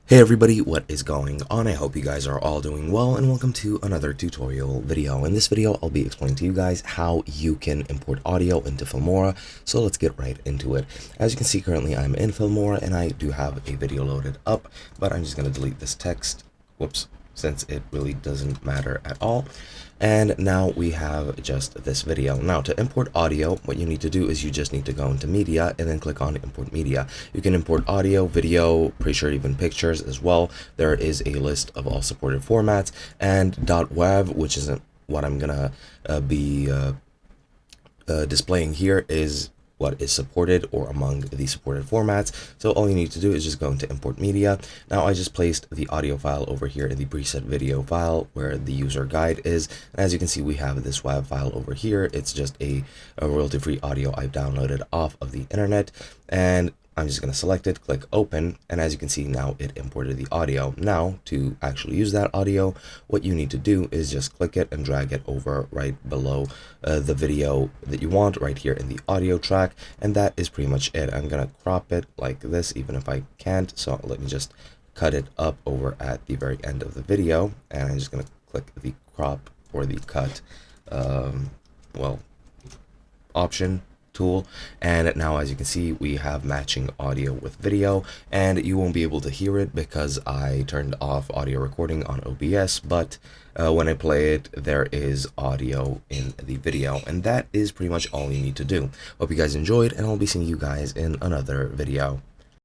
Hey everybody, what is going on? I hope you guys are all doing well, and welcome to another tutorial video. In this video, I'll be explaining to you guys how you can import audio into Filmora, so let's get right into it. As you can see, currently I'm in Filmora, and I do have a video loaded up, but I'm just going to delete this text, whoops, since it really doesn't matter at all. And now we have just this video. Now to import audio, what you need to do is you just need to go into media and then click on import media. You can import audio, video, pretty sure even pictures as well. There is a list of all supported formats, and .wav, which isn't what I'm gonna be displaying here, is what is supported or among the supported formats. So all you need to do is just go into import media. Now I just placed the audio file over here in the preset video file where the user guide is, and as you can see, we have this WAV file over here. It's just a royalty-free audio I've downloaded off of the internet, and I'm just going to select it, click open, and as you can see, now it imported the audio. Now to actually use that audio, what you need to do is just click it and drag it over right below the video that you want right here in the audio track, and that is pretty much it. I'm going to crop it like this, even if I can't, so let me just cut it up over at the very end of the video, and I'm just going to click the crop or the cut option tool, and now as you can see, we have matching audio with video, and you won't be able to hear it because I turned off audio recording on OBS, but when I play it, there is audio in the video, and that is pretty much all you need to do. Hope you guys enjoyed, and I'll be seeing you guys in another video.